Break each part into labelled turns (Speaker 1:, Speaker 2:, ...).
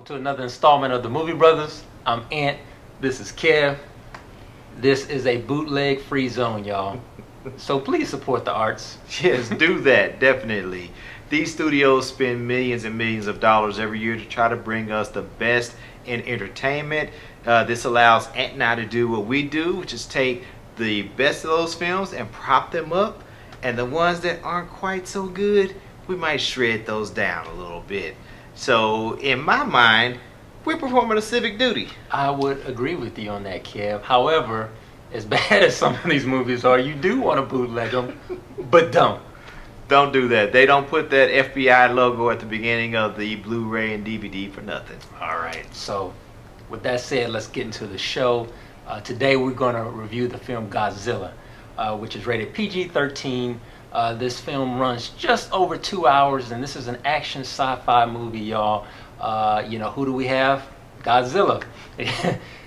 Speaker 1: to another installment of the Movie Brothers. I'm Ant. This is Kev. This is a bootleg free zone, y'all. So please support the arts.
Speaker 2: Yes, do that, definitely. These studios spend millions and millions of dollars every year to try to bring us the best in entertainment. This allows Ant and I to do what we do, which is take the best of those films and prop them up. And the ones that aren't quite so good, we might shred those down a little bit. So, in my mind, we're performing a civic duty.
Speaker 1: I would agree with you on that, Kev. However, as bad as some of these movies are, you do want to bootleg them, but don't.
Speaker 2: Don't do that. They don't put that FBI logo at the beginning of the Blu-ray and DVD for nothing.
Speaker 1: All right. So, with that said, let's get into the show. Today, we're going to review the film Godzilla, which is rated PG-13. This film runs just over 2 hours, and this is an action sci-fi movie, y'all. Who do we have? Godzilla.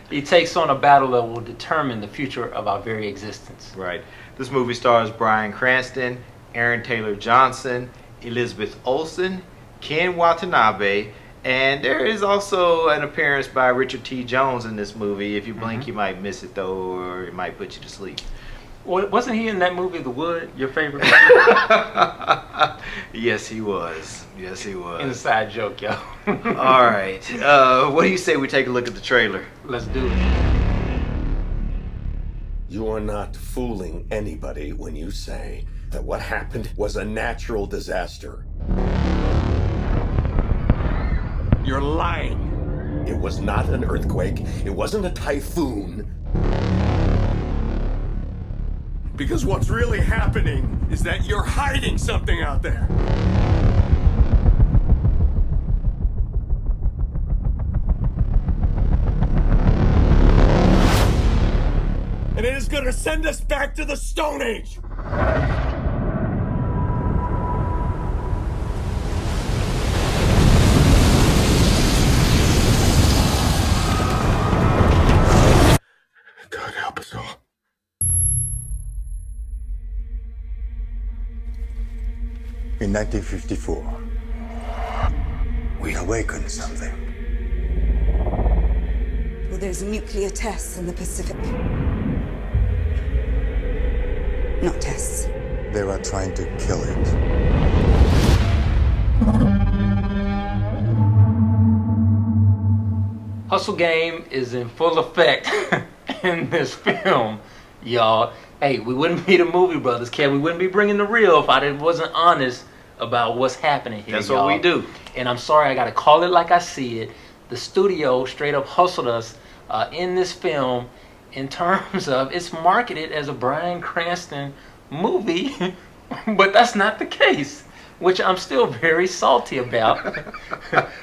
Speaker 1: He takes on a battle that will determine the future of our very existence.
Speaker 2: Right. This movie stars Bryan Cranston, Aaron Taylor Johnson, Elizabeth Olsen, Ken Watanabe, and there is also an appearance by Richard T. Jones in this movie. If you blink, you might miss it, though, or it might put you to sleep.
Speaker 1: Well, wasn't he in that movie, The Wood, your favorite movie?
Speaker 2: Yes, he was. Yes, he was.
Speaker 1: Inside joke, yo.
Speaker 2: All right. What do you say we take a look at the trailer?
Speaker 1: Let's do it.
Speaker 3: You are not fooling anybody when you say that what happened was a natural disaster. You're lying. It was not an earthquake. It wasn't a typhoon. Because what's really happening is that you're hiding something out there. And it is going to send us back to the Stone Age. God help us all.
Speaker 4: In 1954, we awakened something.
Speaker 5: Well, there's nuclear tests in the Pacific. Not tests.
Speaker 4: They were trying to kill it.
Speaker 1: Hustle game is in full effect in this film, y'all. Hey, we wouldn't be the Movie Brothers, Kev. We wouldn't be bringing the real if I wasn't honest about what's happening here,
Speaker 2: That's
Speaker 1: y'all.
Speaker 2: what we do.
Speaker 1: And I'm sorry, I got to call it like I see it. The studio straight up hustled us in this film in terms of it's marketed as a Bryan Cranston movie, but that's not the case, which I'm still very salty about.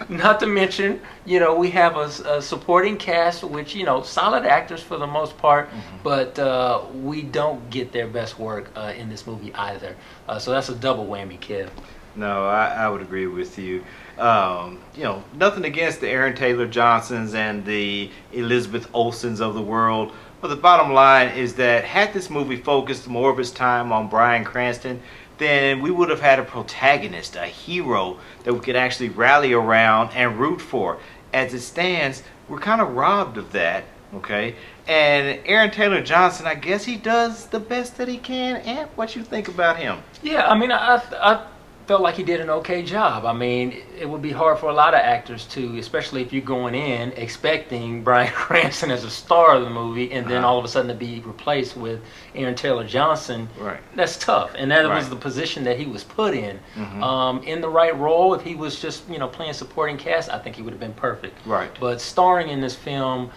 Speaker 1: Not to mention, we have a supporting cast, which, solid actors for the most part, but we don't get their best work in this movie either. So that's a double whammy, Kev.
Speaker 2: No, I would agree with you. Nothing against the Aaron Taylor Johnsons and the Elizabeth Olsens of the world. But the bottom line is that had this movie focused more of its time on Bryan Cranston, then we would have had a protagonist, a hero that we could actually rally around and root for. As it stands, we're kind of robbed of that, okay? And Aaron Taylor Johnson, I guess he does the best that he can. And what you think about him?
Speaker 1: Yeah, I mean, I felt like he did an okay job. I mean, it would be hard for a lot of actors to, especially if you're going in expecting Bryan Cranston as a star of the movie and then all of a sudden to be replaced with Aaron Taylor Johnson.
Speaker 2: Right.
Speaker 1: That's tough. And that was the position that he was put in. In the right role, if he was just, playing supporting cast, I think he would have been perfect.
Speaker 2: Right.
Speaker 1: But starring in this film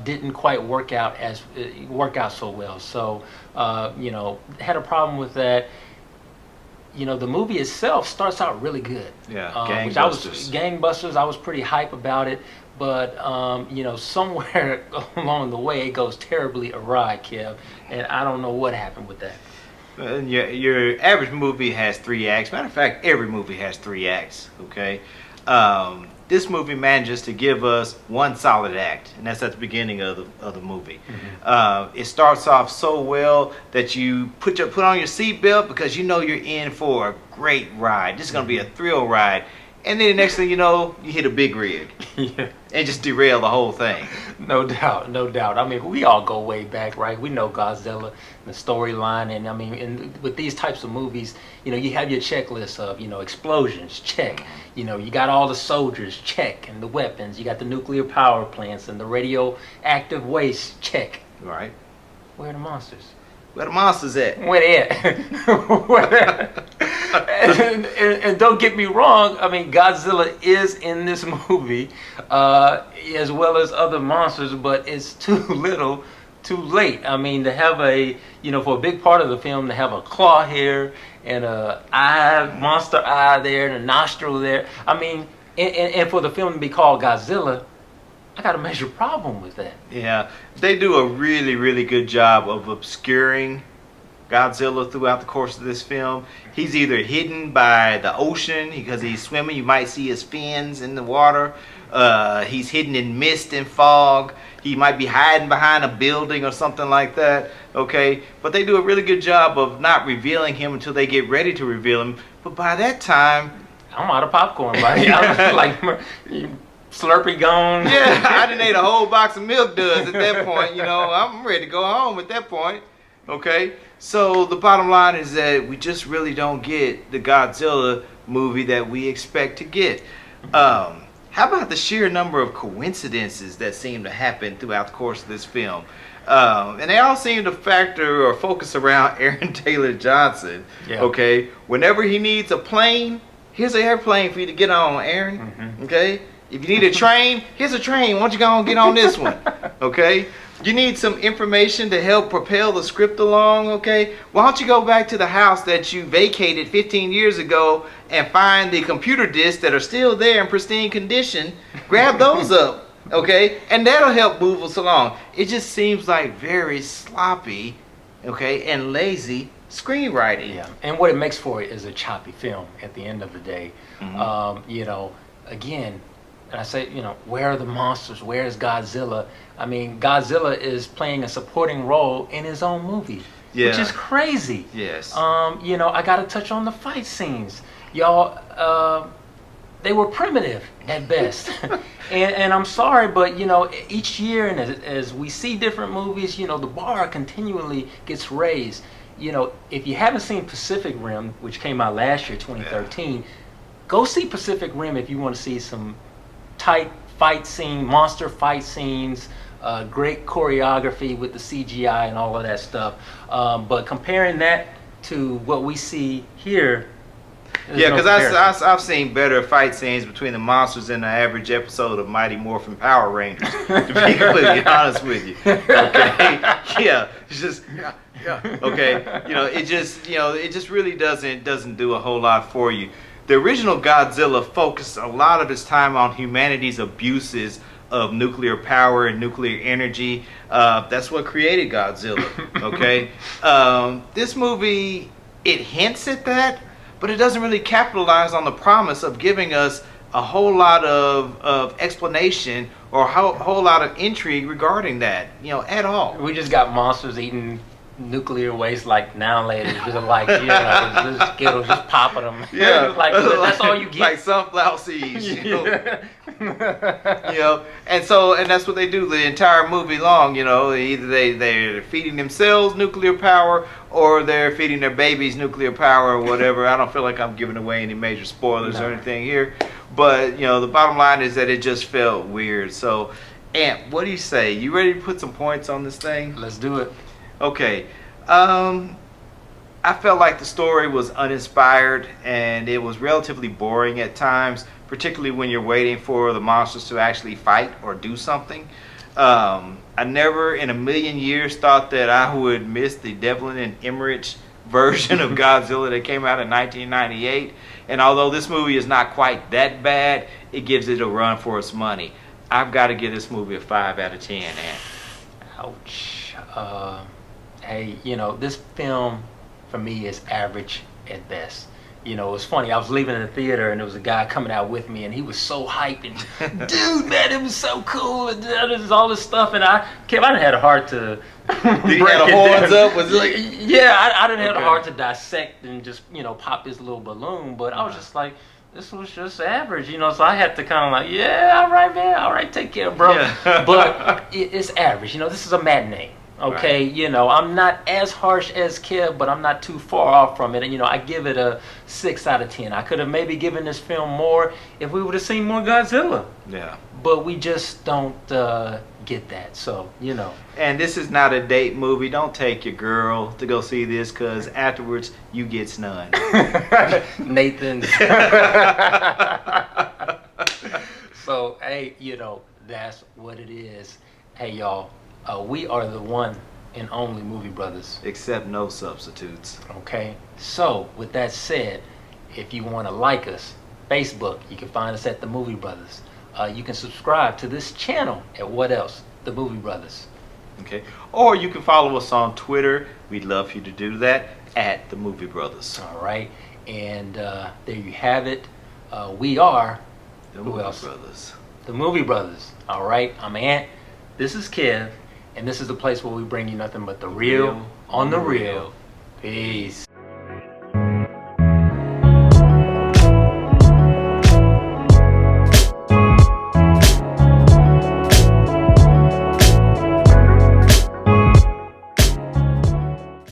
Speaker 1: didn't quite work out so well. So, had a problem with that. The movie itself starts out really good.
Speaker 2: Yeah,
Speaker 1: Gangbusters. I was pretty hype about it, but somewhere along the way it goes terribly awry, Kev, and I don't know what happened with that.
Speaker 2: Your average movie has 3 acts. Matter of fact, every movie has 3 acts. Okay, this movie manages to give us one solid act, and that's at the beginning of the movie. It starts off so well that you put on your seatbelt because you know you're in for a great ride. This is going to be a thrill ride. and then the next thing you know, you hit a big rig
Speaker 1: Yeah.
Speaker 2: and just derail the whole thing.
Speaker 1: No doubt, no doubt. I mean, we all go way back, right? We know Godzilla, the storyline, and I mean, with these types of movies, you know, you have your checklist of, you know, explosions, check. You know, you got all the soldiers, check, and the weapons. You got the nuclear power plants and the radioactive waste, check.
Speaker 2: Right.
Speaker 1: Where are the monsters?
Speaker 2: Where the monsters at?
Speaker 1: Where they at? Where they at? And don't get me wrong, I mean, Godzilla is in this movie, as well as other monsters, but it's too little, too late. I mean, to have for a big part of the film, to have a claw here and a monster eye there and a nostril there. I mean, and for the film to be called Godzilla, I got a major problem with that.
Speaker 2: Yeah, they do a really, really good job of obscuring Godzilla throughout the course of this film. He's either hidden by the ocean because he's swimming. You might see his fins in the water. He's hidden in mist and fog. He might be hiding behind a building or something like that. Okay, but they do a really good job of not revealing him until they get ready to reveal him. But by that time,
Speaker 1: I'm out of popcorn, buddy. I'm like Slurpee gone.
Speaker 2: yeah, I done ate a whole box of Milk Duds at that point. You know, I'm ready to go home at that point. Okay, so the bottom line is that we just really don't get the Godzilla movie that we expect to get. How about the sheer number of coincidences that seem to happen throughout the course of this film? And they all seem to factor or focus around Aaron Taylor Johnson.
Speaker 1: Yeah.
Speaker 2: Okay, whenever he needs a plane, here's an airplane for you to get on, Aaron.
Speaker 1: Mm-hmm.
Speaker 2: Okay, if you need a train, here's a train. Why don't you go and get on this one? Okay. You need some information to help propel the script along, okay? Why don't you go back to the house that you vacated 15 years ago and find the computer disks that are still there in pristine condition, grab those up, okay? And that'll help move us along. It just seems like very sloppy, okay, and lazy screenwriting.
Speaker 1: Yeah, and what it makes for it is a choppy film at the end of the day.
Speaker 2: Mm-hmm.
Speaker 1: You know, again, and I say, you know, where are the monsters? Where is Godzilla? I mean, Godzilla is playing a supporting role in his own movie, which is crazy.
Speaker 2: Yes.
Speaker 1: You know, I got to touch on the fight scenes. Y'all, they were primitive at best. and I'm sorry, but, you know, each year and as we see different movies, you know, the bar continually gets raised. You know, if you haven't seen Pacific Rim, which came out last year, 2013, go see Pacific Rim if you want to see some tight fight scene, monster fight scenes, great choreography with the CGI and all of that stuff. But comparing that to what we see here,
Speaker 2: yeah, because I've seen better fight scenes between the monsters than the average episode of Mighty Morphin Power Rangers. To be completely honest with you, okay, yeah, it's just okay, it just really doesn't do a whole lot for you. The original Godzilla focused a lot of its time on humanity's abuses of nuclear power and nuclear energy. That's what created Godzilla, okay? This movie, it hints at that, but it doesn't really capitalize on the promise of giving us a whole lot of explanation or a whole lot of intrigue regarding that, at all.
Speaker 1: We just got monsters eating nuclear waste like now ladies, just like just Skittles, just popping them.
Speaker 2: Yeah,
Speaker 1: like that's all you get.
Speaker 2: Like sunflower seeds. And that's what they do the entire movie long. Either they're feeding themselves nuclear power or they're feeding their babies nuclear power or whatever. I don't feel like I'm giving away any major spoilers or anything here, but the bottom line is that it just felt weird. So, Ant, what do you say? You ready to put some points on this thing?
Speaker 1: Let's do it.
Speaker 2: Okay, I felt like the story was uninspired and it was relatively boring at times, particularly when you're waiting for the monsters to actually fight or do something. I never in a million years thought that I would miss the Devlin and Emmerich version of Godzilla that came out in 1998. And although this movie is not quite that bad, it gives it a run for its money. I've got to give this movie a 5 out of 10, Ant.
Speaker 1: Ouch. Hey, this film for me is average at best. It's funny. I was leaving the theater and there was a guy coming out with me and he was so hyped and dude, man, it was so cool and there's all this stuff and I didn't have the heart to
Speaker 2: Did you have the horns up? Was it like
Speaker 1: yeah, I didn't have the heart to dissect and just pop this little balloon, but I was just like, this was just average, you know. So I had to kind of like, yeah, all right, man, all right, take care, bro.
Speaker 2: Yeah.
Speaker 1: But it's average, you know. This is a matinee, okay.
Speaker 2: Right.
Speaker 1: You know, I'm not as harsh as Kev, but I'm not too far off from it. And you know, I give it a 6 out of 10. I could have maybe given this film more if we would have seen more Godzilla.
Speaker 2: Yeah.
Speaker 1: But we just don't get that. So you know.
Speaker 2: And this is not a date movie. Don't take your girl to go see this, because afterwards you get snunned.
Speaker 1: Nathan. So, hey, you know, that's what it is. Hey, y'all, we are the one and only Movie Brothers.
Speaker 2: Except no substitutes.
Speaker 1: Okay? So, with that said, if you want to like us, Facebook, you can find us at The Movie Brothers. You can subscribe to this channel at what else? The Movie Brothers.
Speaker 2: Okay. Or you can follow us on Twitter. We'd love for you to do that at The Movie Brothers.
Speaker 1: All right? And there you have it. We are
Speaker 2: The
Speaker 1: Who
Speaker 2: Movie
Speaker 1: else?
Speaker 2: Brothers.
Speaker 1: The Movie Brothers. All right? I'm Ant. This is Kev. And this is the place where we bring you nothing but the real on the real. Peace.